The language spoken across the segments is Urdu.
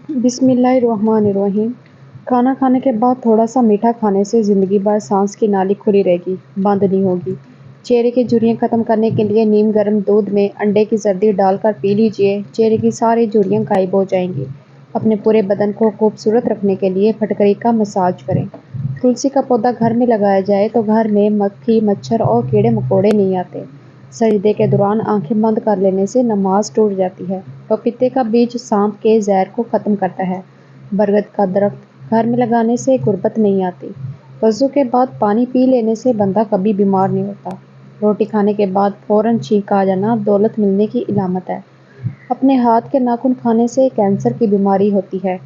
بسم اللہ الرحمن الرحیم۔ کھانا کھانے کے بعد تھوڑا سا میٹھا کھانے سے زندگی بھر سانس کی نالی کھلی رہے گی، بند نہیں ہوگی۔ چہرے کی جھریاں ختم کرنے کے لیے نیم گرم دودھ میں انڈے کی زردی ڈال کر پی لیجئے، چہرے کی ساری جھریاں غائب ہو جائیں گی۔ اپنے پورے بدن کو خوبصورت رکھنے کے لیے پھٹکری کا مساج کریں۔ تلسی کا پودا گھر میں لگایا جائے تو گھر میں مکھی، مچھر اور کیڑے مکوڑے نہیں آتے۔ سجدے کے دوران آنکھیں بند کر لینے سے نماز ٹوٹ جاتی ہے۔ پپیتے کا بیج سانپ کے زہر کو ختم کرتا ہے۔ برگد کا درخت گھر میں لگانے سے غربت نہیں آتی۔ وضو کے بعد پانی پی لینے سے بندہ کبھی بیمار نہیں ہوتا۔ روٹی کھانے کے بعد فوراً چھینک آ جانا دولت ملنے کی علامت ہے۔ اپنے ہاتھ کے ناخن کھانے سے کینسر کی بیماری ہوتی ہے۔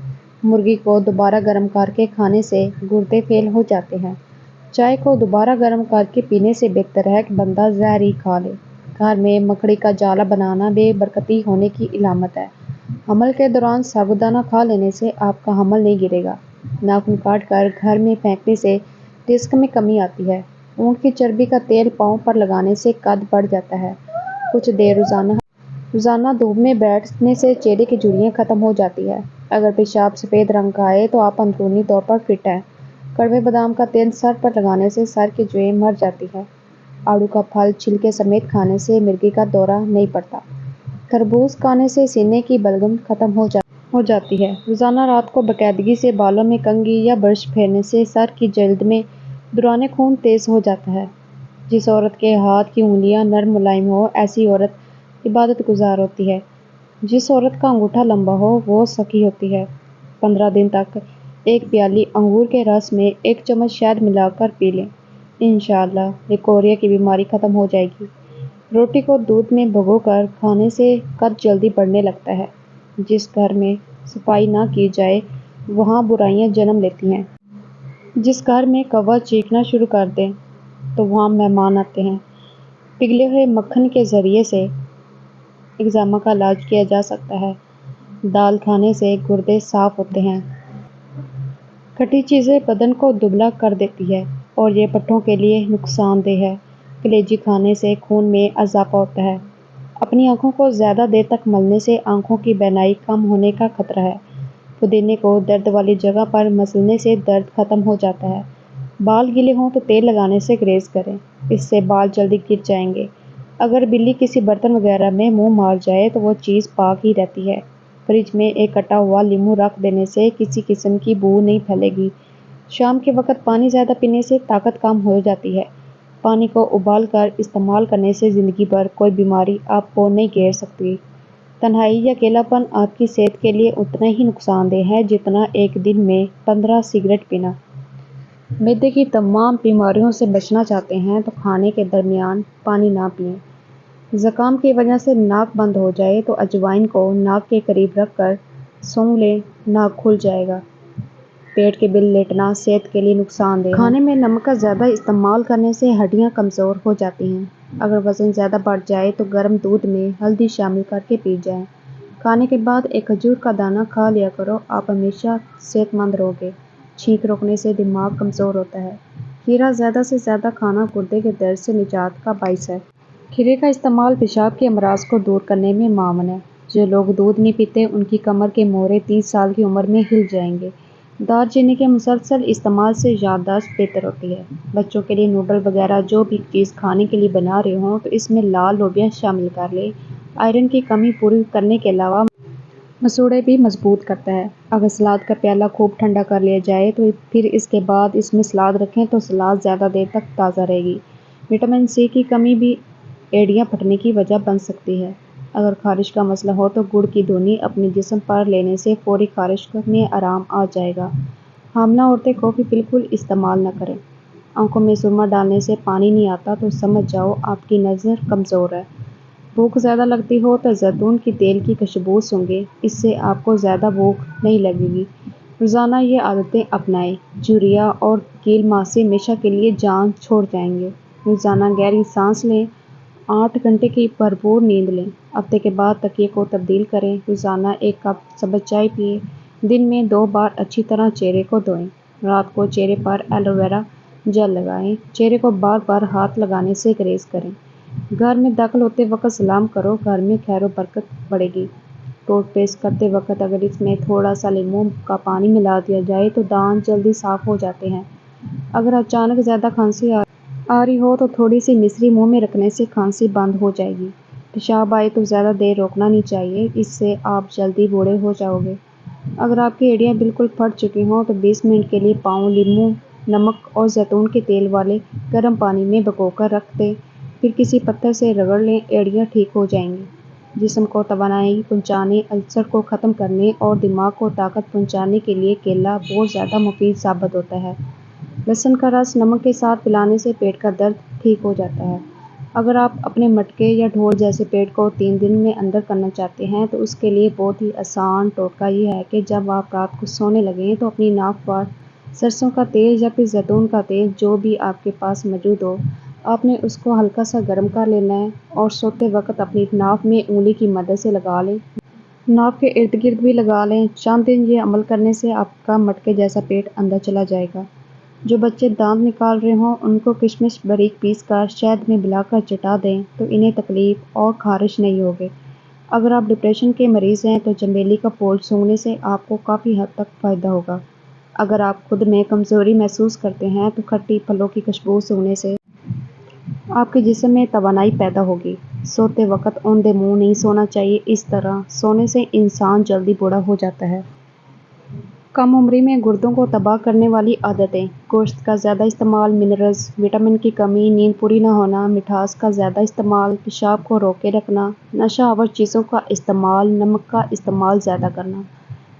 مرغی کو دوبارہ گرم کر کے کھانے سے گردے فیل ہو جاتے ہیں۔ چائے کو دوبارہ گرم کر کے پینے سے بہتر ہے کہ بندہ زہر ہی کھا لے۔ گھر میں مکڑی کا جالا بنانا بے برکتی ہونے کی علامت ہے۔ حمل کے دوران سابودانہ کھا لینے سے آپ کا حمل نہیں گرے گا۔ ناخن کاٹ کر گھر میں پھینکنے سے رزق میں کمی آتی ہے۔ اونٹ کی چربی کا تیل پاؤں پر لگانے سے قد بڑھ جاتا ہے۔ کچھ دیر روزانہ دھوپ میں بیٹھنے سے چہرے کی جھریاں ختم ہو جاتی ہے۔ اگر پیشاب سفید رنگ کا آئے تو آپ اندرونی طور پر فٹ ہیں۔ کڑوے بادام کا تیل سر پر لگانے سے سر کی جوئیں مر جاتی ہیں۔ آڑو کا پھل چھلکے سمیت کھانے سے مرگی کا دورہ نہیں پڑتا۔ تربوز کھانے سے سینے کی بلغم ختم ہو جاتی ہے۔ روزانہ رات کو باقاعدگی سے بالوں میں کنگھی یا برش پھیرنے سے سر کی جلد میں دوران خون تیز ہو جاتا ہے۔ جس عورت کے ہاتھ کی انگلیاں نرم ملائم ہو ایسی عورت عبادت گزار ہوتی ہے۔ جس عورت کا انگوٹھا لمبا ہو وہ سخی ہوتی ہے۔ 15 دن تک ایک پیالی انگور کے رس میں 1 چمچ شہد ملا کر پی لیں۔ انشاءاللہ لیکوریا کی بیماری ختم ہو جائے گی۔ روٹی کو دودھ میں بھگو کر کھانے سے قد جلدی بڑھنے لگتا ہے۔ جس گھر میں صفائی نہ کی جائے وہاں برائیاں جنم لیتی ہیں۔ جس گھر میں کوا چیخنا شروع کر دے تو وہاں مہمان آتے ہیں۔ پگھلے ہوئے مکھن کے ذریعے سے ایگزیما کا علاج کیا جا سکتا ہے۔ دال کھانے سے گردے صاف ہوتے ہیں۔ کھٹی چیزیں بدن کو دبلا کر دیتی ہے اور یہ پٹھوں کے لیے نقصان دہ ہے۔ کلیجی کھانے سے خون میں اضافہ ہوتا ہے۔ اپنی آنکھوں کو زیادہ دیر تک ملنے سے آنکھوں کی بینائی کم ہونے کا خطرہ ہے۔ پودینے کو درد والی جگہ پر مسلنے سے درد ختم ہو جاتا ہے۔ بال گیلے ہوں تو تیل لگانے سے گریز کریں، اس سے بال جلدی گر جائیں گے۔ اگر بلی کسی برتن وغیرہ میں منہ مار جائے تو وہ چیز پاک ہی رہتی ہے۔ فریج میں ایک کٹا ہوا لیموں رکھ دینے سے کسی قسم کی بو نہیں پھیلے گی۔ شام کے وقت پانی زیادہ پینے سے طاقت کم ہو جاتی ہے۔ پانی کو ابال کر استعمال کرنے سے زندگی بھر کوئی بیماری آپ کو نہیں گھیر سکتی۔ تنہائی یا اکیلا پن آپ کی صحت کے لیے اتنا ہی نقصان دہ ہے جتنا ایک دن میں 15 سگریٹ پینا۔ معدے کی تمام بیماریوں سے بچنا چاہتے ہیں تو کھانے کے درمیان پانی نہ پئیں۔ زکام کی وجہ سے ناک بند ہو جائے تو اجوائن کو ناک کے قریب رکھ کر سونگھ لیں، ناک کھل جائے گا۔ پیٹ کے بل لیٹنا صحت کے لیے نقصان دہ ہے۔ کھانے میں نمک کا زیادہ استعمال کرنے سے ہڈیاں کمزور ہو جاتی ہیں۔ اگر وزن زیادہ بڑھ جائے تو گرم دودھ میں ہلدی شامل کر کے پی جائیں۔ کھانے کے بعد ایک کھجور کا دانہ کھا لیا کرو، آپ ہمیشہ صحت مند رہو گے۔ چھینک روکنے سے دماغ کمزور ہوتا ہے۔ کھیرا زیادہ سے زیادہ کھانا گردے کے درد سے نجات کا باعث ہے۔ کھیرے کا استعمال پیشاب کے امراض کو دور کرنے میں معاون ہے۔ جو لوگ دودھ نہیں پیتے ان کی کمر کے موڑے 30 سال کی عمر میں ہل جائیں گے۔ دار چینی کے مسلسل استعمال سے یادداشت بہتر ہوتی ہے۔ بچوں کے لیے نوڈل وغیرہ جو بھی چیز کھانے کے لیے بنا رہے ہوں تو اس میں لال لوبیا شامل کر لیں۔ آئرن کی کمی پوری کرنے کے علاوہ مسوڑھے بھی مضبوط کرتا ہے۔ اگر سلاد کا پیالہ خوب ٹھنڈا کر لیا جائے تو پھر اس کے بعد اس میں سلاد رکھیں تو سلاد زیادہ دیر تک تازہ رہے گی۔ وٹامن سی کی کمی بھی ایڑیاں پھٹنے کی وجہ بن سکتی ہے۔ اگر خارش کا مسئلہ ہو تو گڑ کی دھونی اپنے جسم پر لینے سے فوری خارش میں آرام آ جائے گا۔ حاملہ عورتیں کافی بالکل استعمال نہ کریں۔ آنکھوں میں سرما ڈالنے سے پانی نہیں آتا تو سمجھ جاؤ آپ کی نظر کمزور ہے۔ بھوک زیادہ لگتی ہو تو زیتون کے تیل کی خوشبو سونگھیں، اس سے آپ کو زیادہ بھوک نہیں لگے گی۔ روزانہ یہ عادتیں اپنائیں، جھریاں اور کیل ماسے ہمیشہ کے لیے جان چھوڑ جائیں گے۔ روزانہ گہری سانس لیں، 8 گھنٹے کی بھرپور نیند لیں۔ ہفتے کے بعد تکیے کو تبدیل کریں۔ روزانہ 1 کپ سبز چائے پئیں۔ دن میں 2 بار اچھی طرح چہرے کو دھوئیں۔ رات کو چہرے پر ایلو ویرا جیل لگائیں۔ چہرے کو بار بار ہاتھ لگانے سے گریز کریں۔ گھر میں داخل ہوتے وقت سلام کرو، گھر میں خیر و برکت بڑھے گی۔ ٹوتھ پیسٹ کرتے وقت اگر اس میں تھوڑا سا لیموں کا پانی ملا دیا جائے تو دانت جلدی صاف ہو جاتے ہیں۔ اگر اچانک زیادہ کھانسی آ رہی ہو تو تھوڑی سی مصری منہ میں رکھنے سے کھانسی بند ہو جائے گی۔ پیشاب آئے تو زیادہ دیر روکنا نہیں چاہیے، اس سے آپ جلدی بوڑھے ہو جاؤ گے۔ اگر آپ کی ایڑیاں بالکل پھٹ چکی ہوں تو 20 منٹ کے لیے پاؤں لیموں، نمک اور زیتون کے تیل والے گرم پانی میں بھگو کر رکھ دیں، پھر کسی پتھر سے رگڑ لیں، ایڑیاں ٹھیک ہو جائیں گی۔ جسم کو توانائی پہنچانے، السر کو ختم کرنے اور دماغ کو طاقت پہنچانے کے لیے کیلا بہت زیادہ مفید ثابت ہوتا ہے۔ لہسن کا رس نمک کے ساتھ پلانے سے پیٹ کا درد ٹھیک ہو جاتا ہے۔ اگر آپ اپنے مٹکے یا ڈھول جیسے پیٹ کو 3 دن میں اندر کرنا چاہتے ہیں تو اس کے لیے بہت ہی آسان ٹوٹکا یہ ہے کہ جب آپ رات کو سونے لگیں تو اپنی ناک پر سرسوں کا تیل یا پھر زیتون کا تیل جو بھی آپ کے پاس موجود ہو، آپ نے اس کو ہلکا سا گرم کر لینا ہے اور سوتے وقت اپنی ناک میں انگلی کی مدد سے لگا لیں۔ ناک کے ارد گرد بھی لگا لیں۔ چند دن یہ عمل کرنے سے آپ کا مٹکے جیسا پیٹ اندر چلا جائے گا۔ جو بچے دانت نکال رہے ہوں ان کو کشمش باریک پیس کر شہد میں ملا کر چٹا دیں تو انہیں تکلیف اور خارش نہیں ہوگی۔ اگر آپ ڈپریشن کے مریض ہیں تو چنبیلی کا پھول سونگھنے سے آپ کو کافی حد تک فائدہ ہوگا۔ اگر آپ خود میں کمزوری محسوس کرتے ہیں تو کھٹی پھلوں کی خوشبو سونگھنے سے آپ کے جسم میں توانائی پیدا ہوگی۔ سوتے وقت اوندھے منہ نہیں سونا چاہیے، اس طرح سونے سے انسان جلدی بوڑھا ہو جاتا ہے۔ کم عمری میں گردوں کو تباہ کرنے والی عادتیں: گوشت کا زیادہ استعمال، منرلز، وٹامن کی کمی، نیند پوری نہ ہونا، مٹھاس کا زیادہ استعمال، پیشاب کو روکے رکھنا، نشہ آور چیزوں کا استعمال، نمک کا استعمال زیادہ کرنا۔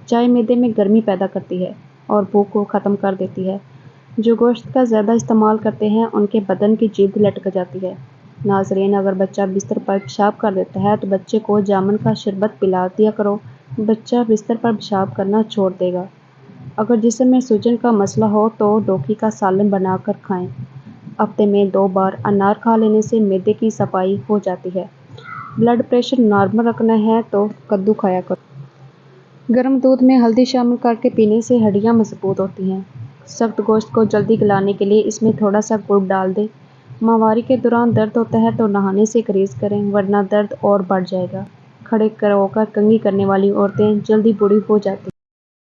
چائے معدے میں گرمی پیدا کرتی ہے اور بھوک کو ختم کر دیتی ہے۔ جو گوشت کا زیادہ استعمال کرتے ہیں ان کے بدن کی جلد لٹک جاتی ہے۔ ناظرین، اگر بچہ بستر پر پیشاب کر دیتا ہے تو بچے کو جامن کا شربت پلا دیا کرو، بچہ بستر پر پیشاب کرنا چھوڑ دے گا۔ اگر جسم میں سوجن کا مسئلہ ہو تو لوکی کا سالن بنا کر کھائیں۔ ہفتے میں 2 بار انار کھا لینے سے معدے کی صفائی ہو جاتی ہے۔ بلڈ پریشر نارمل رکھنا ہے تو کدو کھایا کرو۔ گرم دودھ میں ہلدی شامل کرکے پینے سے ہڈیاں مضبوط ہوتی ہیں۔ سخت گوشت کو جلدی گلانے کے لیے اس میں تھوڑا سا گڑ ڈال دیں۔ ماہواری کے دوران درد ہوتا ہے تو نہانے سے گریز کریں ورنہ درد اور بڑھ جائے گا۔ کھڑے ہو کر کنگھی کرنے والی عورتیں جلدی بوڑھی ہو جاتی ہیں۔